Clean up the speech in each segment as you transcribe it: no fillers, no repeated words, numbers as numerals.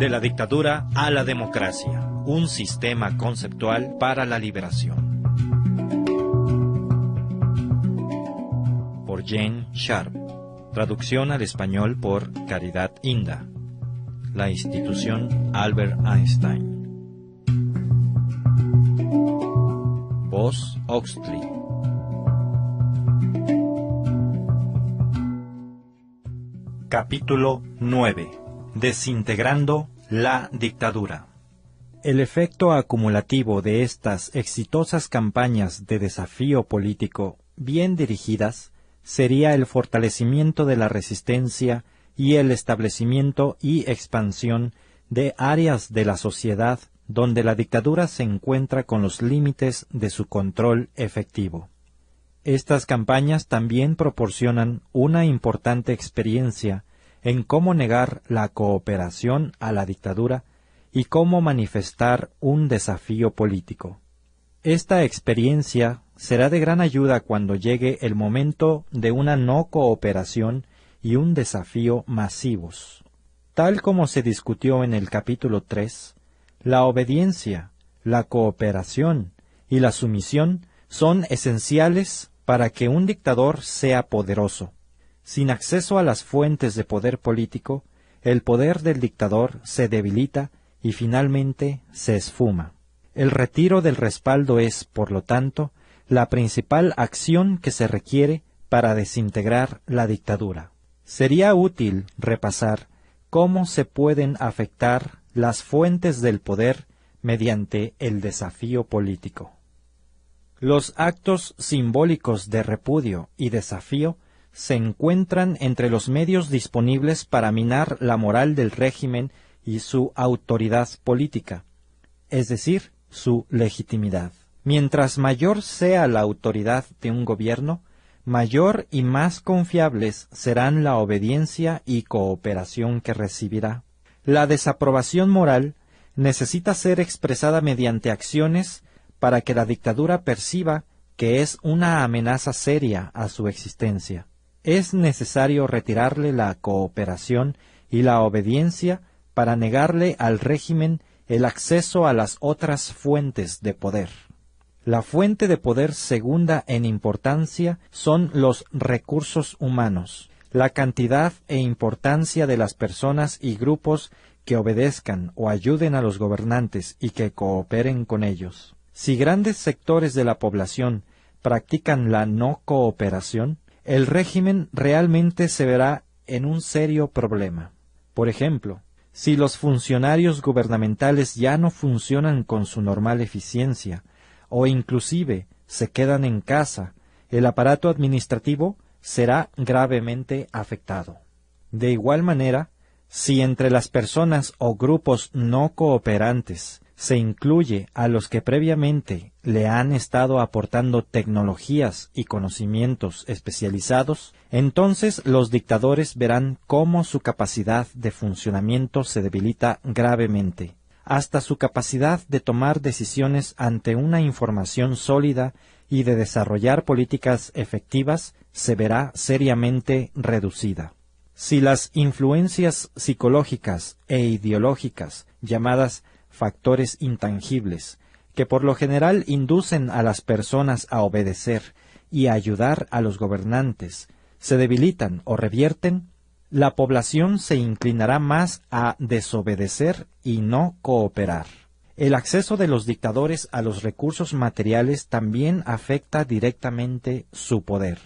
De la dictadura a la democracia, un sistema conceptual para la liberación. Por Jane Sharp. Traducción al español por Caridad Inda. La institución Albert Einstein. Voz Oxley. Capítulo 9. Desintegrando la dictadura. El efecto acumulativo de estas exitosas campañas de desafío político bien dirigidas sería el fortalecimiento de la resistencia y el establecimiento y expansión de áreas de la sociedad donde la dictadura se encuentra con los límites de su control efectivo. Estas campañas también proporcionan una importante experiencia en cómo negar la cooperación a la dictadura y cómo manifestar un desafío político. Esta experiencia será de gran ayuda cuando llegue el momento de una no cooperación y un desafío masivos. Tal como se discutió en el capítulo 3, la obediencia, la cooperación y la sumisión son esenciales para que un dictador sea poderoso. Sin acceso a las fuentes de poder político, el poder del dictador se debilita y finalmente se esfuma. El retiro del respaldo es, por lo tanto, la principal acción que se requiere para desintegrar la dictadura. Sería útil repasar cómo se pueden afectar las fuentes del poder mediante el desafío político. Los actos simbólicos de repudio y desafío se encuentran entre los medios disponibles para minar la moral del régimen y su autoridad política, es decir, su legitimidad. Mientras mayor sea la autoridad de un gobierno, mayor y más confiables serán la obediencia y cooperación que recibirá. La desaprobación moral necesita ser expresada mediante acciones para que la dictadura perciba que es una amenaza seria a su existencia. Es necesario retirarle la cooperación y la obediencia para negarle al régimen el acceso a las otras fuentes de poder. La fuente de poder segunda en importancia son los recursos humanos, la cantidad e importancia de las personas y grupos que obedezcan o ayuden a los gobernantes y que cooperen con ellos. Si grandes sectores de la población practican la no cooperación, el régimen realmente se verá en un serio problema. Por ejemplo, si los funcionarios gubernamentales ya no funcionan con su normal eficiencia, o inclusive se quedan en casa, el aparato administrativo será gravemente afectado. De igual manera, si entre las personas o grupos no cooperantes se incluye a los que previamente le han estado aportando tecnologías y conocimientos especializados, entonces los dictadores verán cómo su capacidad de funcionamiento se debilita gravemente. Hasta su capacidad de tomar decisiones ante una información sólida y de desarrollar políticas efectivas se verá seriamente reducida. Si las influencias psicológicas e ideológicas, llamadas factores intangibles, que por lo general inducen a las personas a obedecer y a ayudar a los gobernantes, se debilitan o revierten, la población se inclinará más a desobedecer y no cooperar. El acceso de los dictadores a los recursos materiales también afecta directamente su poder.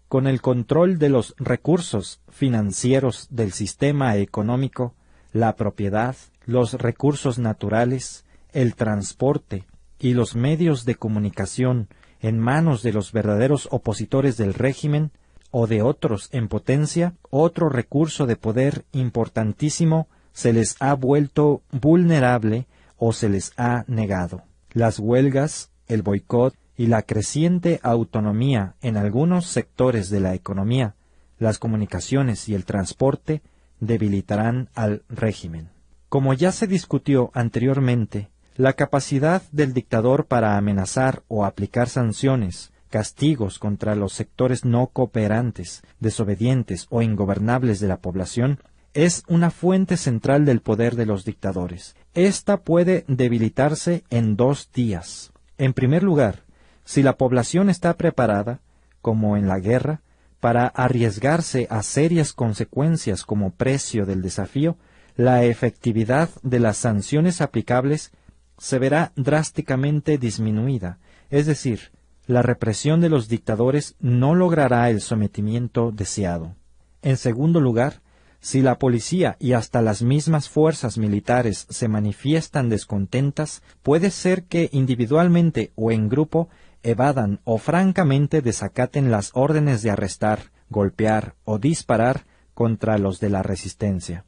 Con el control de los recursos financieros del sistema económico, la propiedad, los recursos naturales, el transporte y los medios de comunicación en manos de los verdaderos opositores del régimen o de otros en potencia, otro recurso de poder importantísimo se les ha vuelto vulnerable o se les ha negado. Las huelgas, el boicot y la creciente autonomía en algunos sectores de la economía, las comunicaciones y el transporte debilitarán al régimen. Como ya se discutió anteriormente, la capacidad del dictador para amenazar o aplicar sanciones, castigos contra los sectores no cooperantes, desobedientes o ingobernables de la población es una fuente central del poder de los dictadores. Esta puede debilitarse en 2 días. En primer lugar, si la población está preparada, como en la guerra, para arriesgarse a serias consecuencias como precio del desafío, la efectividad de las sanciones aplicables se verá drásticamente disminuida, es decir, la represión de los dictadores no logrará el sometimiento deseado. En segundo lugar, si la policía y hasta las mismas fuerzas militares se manifiestan descontentas, puede ser que individualmente o en grupo evadan o francamente desacaten las órdenes de arrestar, golpear o disparar contra los de la resistencia.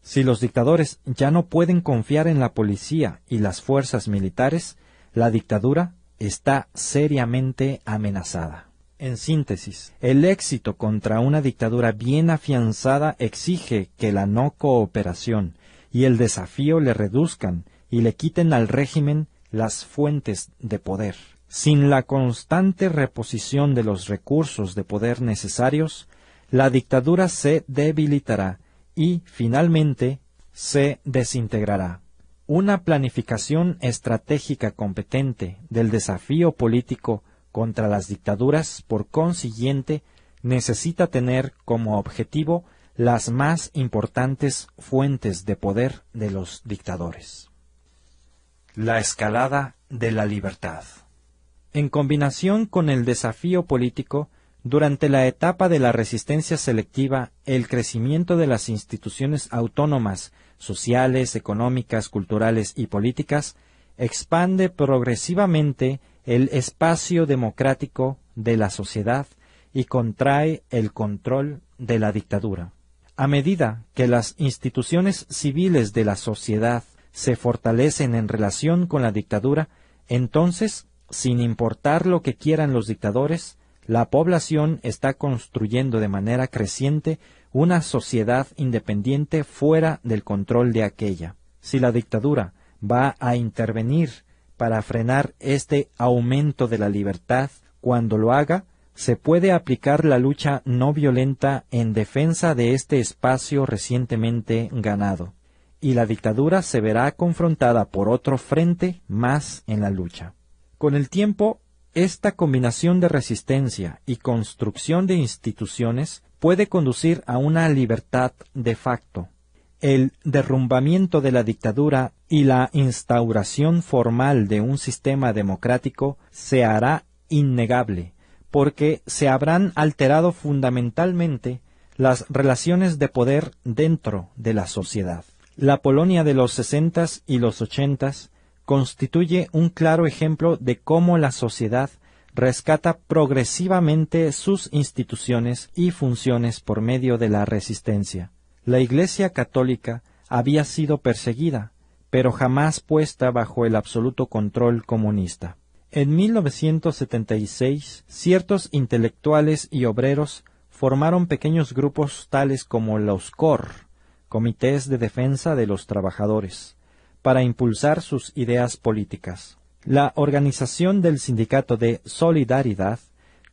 Si los dictadores ya no pueden confiar en la policía y las fuerzas militares, la dictadura está seriamente amenazada. En síntesis, el éxito contra una dictadura bien afianzada exige que la no cooperación y el desafío le reduzcan y le quiten al régimen las fuentes de poder. Sin la constante reposición de los recursos de poder necesarios, la dictadura se debilitará y, finalmente, se desintegrará. Una planificación estratégica competente del desafío político contra las dictaduras, por consiguiente, necesita tener como objetivo las más importantes fuentes de poder de los dictadores. La escalada de la libertad. En combinación con el desafío político, durante la etapa de la resistencia selectiva, el crecimiento de las instituciones autónomas, sociales, económicas, culturales y políticas, expande progresivamente el espacio democrático de la sociedad y contrae el control de la dictadura. A medida que las instituciones civiles de la sociedad se fortalecen en relación con la dictadura, entonces, sin importar lo que quieran los dictadores, la población está construyendo de manera creciente una sociedad independiente fuera del control de aquella. Si la dictadura va a intervenir para frenar este aumento de la libertad, cuando lo haga, se puede aplicar la lucha no violenta en defensa de este espacio recientemente ganado, y la dictadura se verá confrontada por otro frente más en la lucha. Con el tiempo, esta combinación de resistencia y construcción de instituciones puede conducir a una libertad de facto. El derrumbamiento de la dictadura y la instauración formal de un sistema democrático se hará innegable, porque se habrán alterado fundamentalmente las relaciones de poder dentro de la sociedad. La Polonia de los 60s y los 80s constituye un claro ejemplo de cómo la sociedad rescata progresivamente sus instituciones y funciones por medio de la resistencia. La Iglesia católica había sido perseguida, pero jamás puesta bajo el absoluto control comunista. En 1976, ciertos intelectuales y obreros formaron pequeños grupos tales como los COR, Comités de Defensa de los Trabajadores, para impulsar sus ideas políticas. La organización del sindicato de Solidaridad,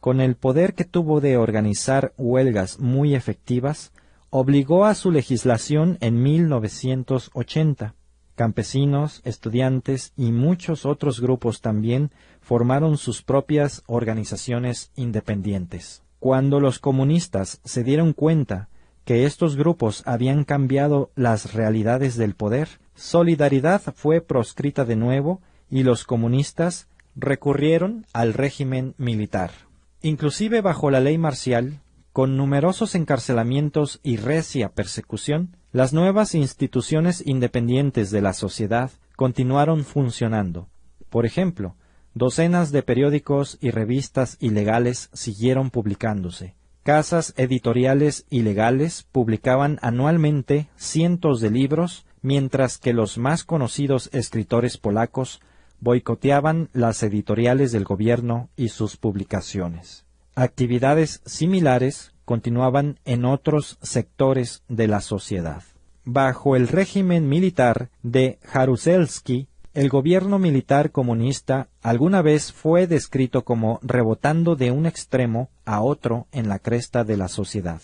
con el poder que tuvo de organizar huelgas muy efectivas, obligó a su legislación en 1980. Campesinos, estudiantes y muchos otros grupos también formaron sus propias organizaciones independientes. Cuando los comunistas se dieron cuenta que estos grupos habían cambiado las realidades del poder, Solidaridad fue proscrita de nuevo y los comunistas recurrieron al régimen militar. Inclusive bajo la ley marcial, con numerosos encarcelamientos y recia persecución, las nuevas instituciones independientes de la sociedad continuaron funcionando. Por ejemplo, docenas de periódicos y revistas ilegales siguieron publicándose. Casas editoriales ilegales publicaban anualmente cientos de libros, mientras que los más conocidos escritores polacos boicoteaban las editoriales del gobierno y sus publicaciones. Actividades similares continuaban en otros sectores de la sociedad. Bajo el régimen militar de Jaruzelski, el gobierno militar comunista alguna vez fue descrito como rebotando de un extremo a otro en la cresta de la sociedad.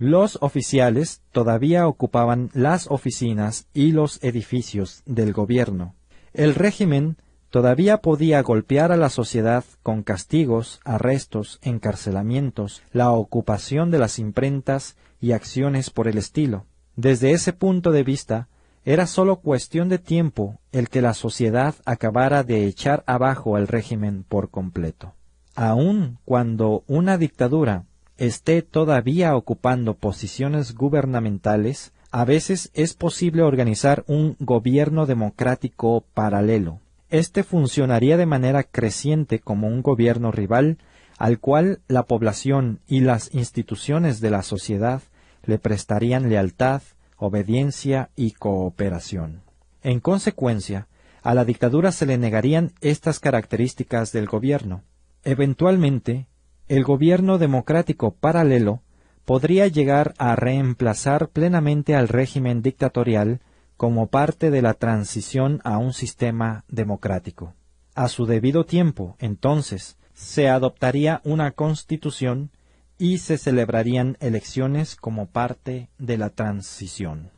Los oficiales todavía ocupaban las oficinas y los edificios del gobierno. El régimen todavía podía golpear a la sociedad con castigos, arrestos, encarcelamientos, la ocupación de las imprentas y acciones por el estilo. Desde ese punto de vista, era sólo cuestión de tiempo el que la sociedad acabara de echar abajo al régimen por completo. Aun cuando una dictadura esté todavía ocupando posiciones gubernamentales, a veces es posible organizar un gobierno democrático paralelo. Este funcionaría de manera creciente como un gobierno rival al cual la población y las instituciones de la sociedad le prestarían lealtad, obediencia y cooperación. En consecuencia, a la dictadura se le negarían estas características del gobierno. Eventualmente, el gobierno democrático paralelo podría llegar a reemplazar plenamente al régimen dictatorial como parte de la transición a un sistema democrático. A su debido tiempo, entonces, se adoptaría una constitución y se celebrarían elecciones como parte de la transición.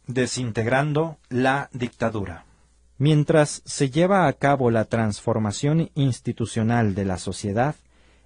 Desintegrando la dictadura. Mientras se lleva a cabo la transformación institucional de la sociedad,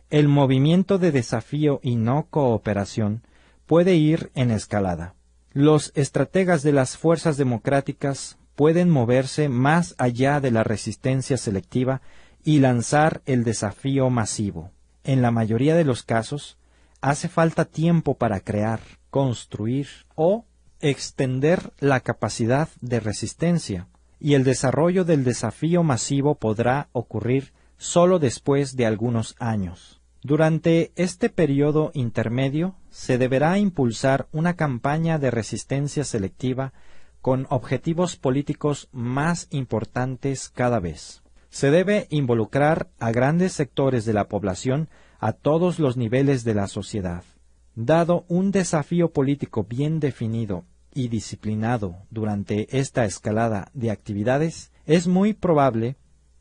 el movimiento de desafío y no cooperación puede ir en escalada. Los estrategas de las fuerzas democráticas pueden moverse más allá de la resistencia selectiva y lanzar el desafío masivo. En la mayoría de los casos, hace falta tiempo para crear, construir o extender la capacidad de resistencia, y el desarrollo del desafío masivo podrá ocurrir solo después de algunos años. Durante este periodo intermedio, se deberá impulsar una campaña de resistencia selectiva con objetivos políticos más importantes cada vez. Se debe involucrar a grandes sectores de la población a todos los niveles de la sociedad. Dado un desafío político bien definido y disciplinado durante esta escalada de actividades, es muy probable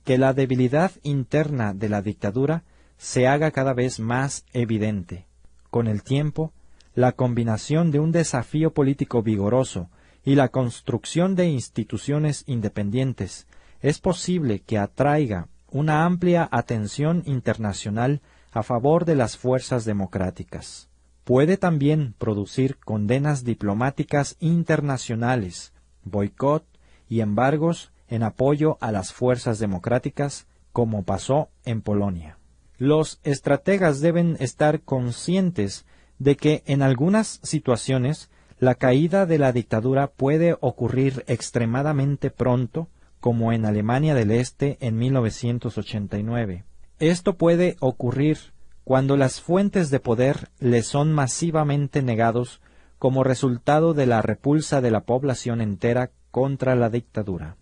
que la debilidad interna de la dictadura se haga cada vez más evidente. Con el tiempo, la combinación de un desafío político vigoroso y la construcción de instituciones independientes es posible que atraiga una amplia atención internacional a favor de las fuerzas democráticas. Puede también producir condenas diplomáticas internacionales, boicot y embargos en apoyo a las fuerzas democráticas, como pasó en Polonia. Los estrategas deben estar conscientes de que en algunas situaciones la caída de la dictadura puede ocurrir extremadamente pronto, como en Alemania del Este en 1989. Esto puede ocurrir cuando las fuentes de poder les son masivamente negados como resultado de la repulsa de la población entera contra la dictadura.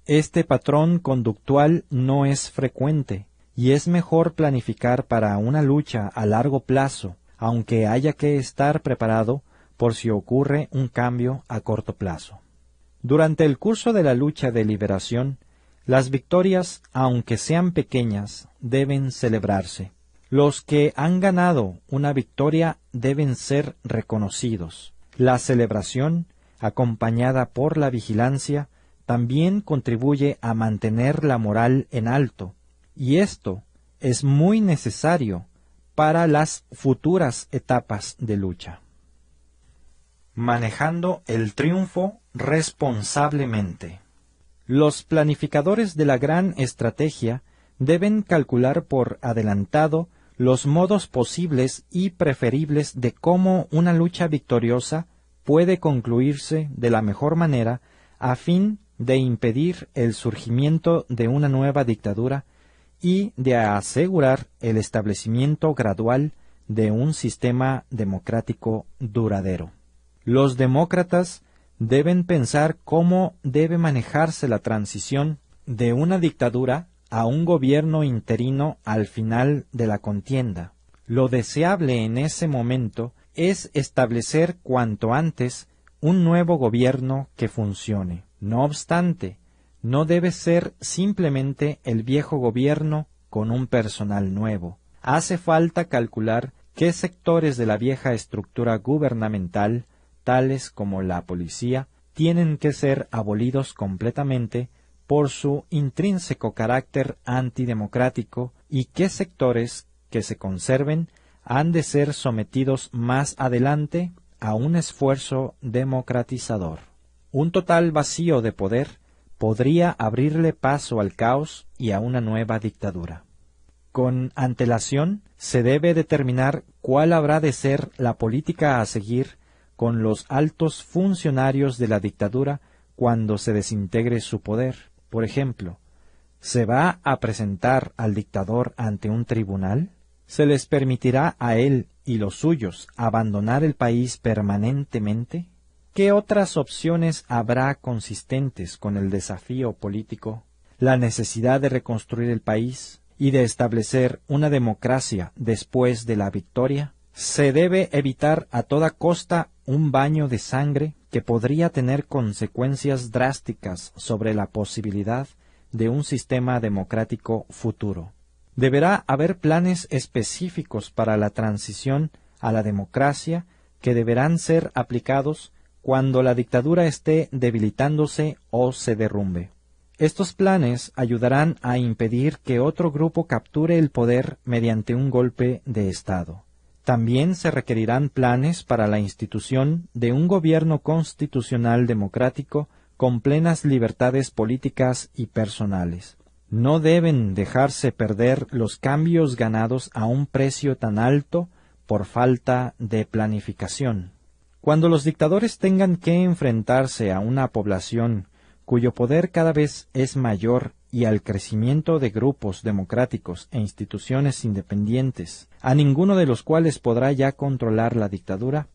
Este patrón conductual no es frecuente, y es mejor planificar para una lucha a largo plazo, aunque haya que estar preparado por si ocurre un cambio a corto plazo. Durante el curso de la lucha de liberación, las victorias, aunque sean pequeñas, deben celebrarse. Los que han ganado una victoria deben ser reconocidos. La celebración, acompañada por la vigilancia, también contribuye a mantener la moral en alto, y esto es muy necesario para las futuras etapas de lucha. Manejando el triunfo responsablemente. Los planificadores de la gran estrategia deben calcular por adelantado los modos posibles y preferibles de cómo una lucha victoriosa puede concluirse de la mejor manera a fin de impedir el surgimiento de una nueva dictadura y de asegurar el establecimiento gradual de un sistema democrático duradero. Los demócratas deben pensar cómo debe manejarse la transición de una dictadura a un gobierno interino al final de la contienda. Lo deseable en ese momento es establecer cuanto antes un nuevo gobierno que funcione. No obstante, no debe ser simplemente el viejo gobierno con un personal nuevo. Hace falta calcular qué sectores de la vieja estructura gubernamental, tales como la policía, tienen que ser abolidos completamente por su intrínseco carácter antidemocrático y qué sectores que se conserven han de ser sometidos más adelante a un esfuerzo democratizador. Un total vacío de poder podría abrirle paso al caos y a una nueva dictadura. Con antelación se debe determinar cuál habrá de ser la política a seguir con los altos funcionarios de la dictadura cuando se desintegre su poder. Por ejemplo, ¿se va a presentar al dictador ante un tribunal? ¿Se les permitirá a él y los suyos abandonar el país permanentemente? ¿Qué otras opciones habrá consistentes con el desafío político, la necesidad de reconstruir el país y de establecer una democracia después de la victoria? Se debe evitar a toda costa un baño de sangre que podría tener consecuencias drásticas sobre la posibilidad de un sistema democrático futuro. Deberá haber planes específicos para la transición a la democracia que deberán ser aplicados cuando la dictadura esté debilitándose o se derrumbe. Estos planes ayudarán a impedir que otro grupo capture el poder mediante un golpe de Estado. También se requerirán planes para la institución de un gobierno constitucional democrático con plenas libertades políticas y personales. No deben dejarse perder los cambios ganados a un precio tan alto por falta de planificación. Cuando los dictadores tengan que enfrentarse a una población cuyo poder cada vez es mayor y al crecimiento de grupos democráticos e instituciones independientes, a ninguno de los cuales podrá ya controlar la dictadura,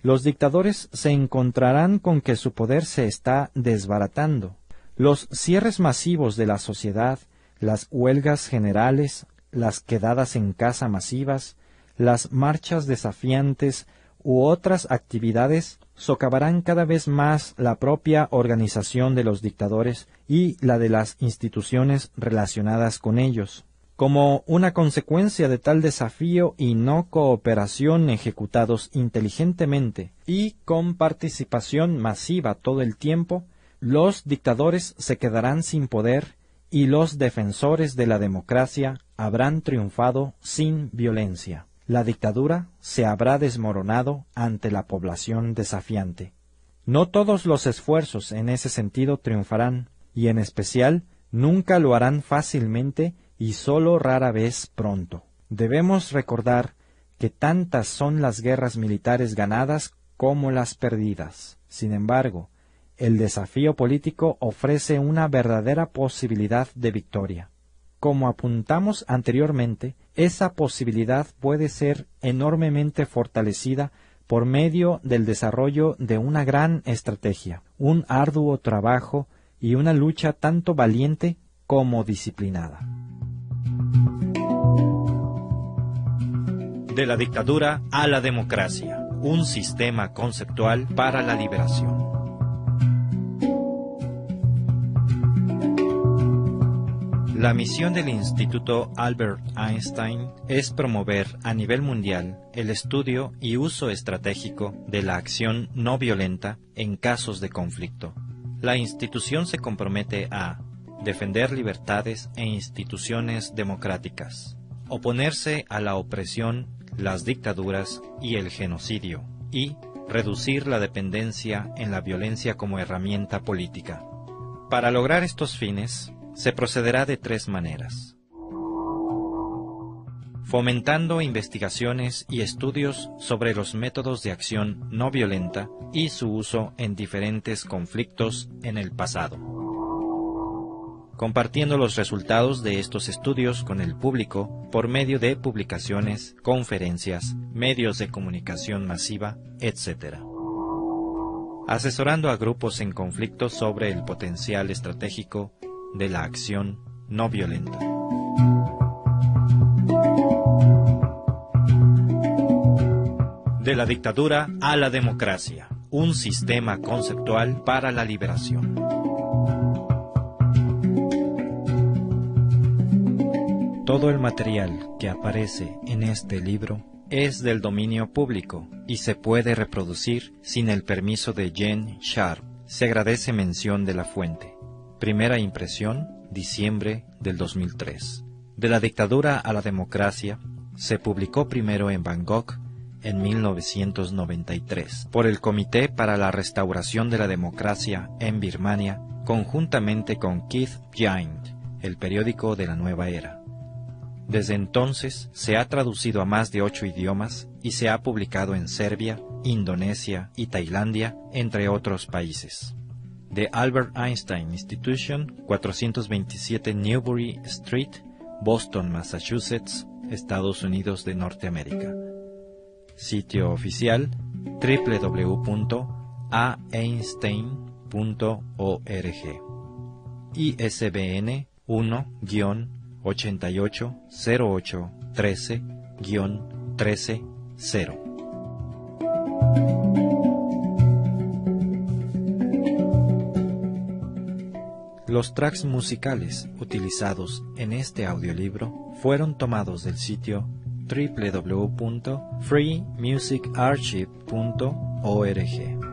los dictadores se encontrarán con que su poder se está desbaratando. Los cierres masivos de la sociedad, las huelgas generales, las quedadas en casa masivas, las marchas desafiantes u otras actividades socavarán cada vez más la propia organización de los dictadores y la de las instituciones relacionadas con ellos. Como una consecuencia de tal desafío y no cooperación ejecutados inteligentemente y con participación masiva todo el tiempo, los dictadores se quedarán sin poder y los defensores de la democracia habrán triunfado sin violencia. La dictadura se habrá desmoronado ante la población desafiante. No todos los esfuerzos en ese sentido triunfarán, y en especial nunca lo harán fácilmente y sólo rara vez pronto. Debemos recordar que tantas son las guerras militares ganadas como las perdidas. Sin embargo, el desafío político ofrece una verdadera posibilidad de victoria. Como apuntamos anteriormente, esa posibilidad puede ser enormemente fortalecida por medio del desarrollo de una gran estrategia, un arduo trabajo y una lucha tanto valiente como disciplinada. De la dictadura a la democracia, un sistema conceptual para la liberación. La misión del Instituto Albert Einstein es promover a nivel mundial el estudio y uso estratégico de la acción no violenta en casos de conflicto. La institución se compromete a defender libertades e instituciones democráticas, oponerse a la opresión, las dictaduras y el genocidio, y reducir la dependencia en la violencia como herramienta política. Para lograr estos fines, se procederá de tres maneras: fomentando investigaciones y estudios sobre los métodos de acción no violenta y su uso en diferentes conflictos en el pasado, compartiendo los resultados de estos estudios con el público por medio de publicaciones, conferencias, medios de comunicación masiva, etc., asesorando a grupos en conflicto sobre el potencial estratégico de la acción no violenta. De la dictadura a la democracia, un sistema conceptual para la liberación. Todo el material que aparece en este libro es del dominio público y se puede reproducir sin el permiso de Jen Sharp. Se agradece mención de la fuente. Primera impresión, diciembre del 2003. De la dictadura a la democracia, se publicó primero en Bangkok en 1993 por el Comité para la Restauración de la Democracia en Birmania, conjuntamente con Keith Giant, el periódico de la nueva era. Desde entonces se ha traducido a más de 8 idiomas y se ha publicado en Serbia, Indonesia y Tailandia, entre otros países. The Albert Einstein Institution, 427 Newbury Street, Boston, Massachusetts, Estados Unidos de Norteamérica. Sitio oficial www.aeinstein.org. ISBN 1-880813-130. Los tracks musicales utilizados en este audiolibro fueron tomados del sitio www.freemusicarchive.org.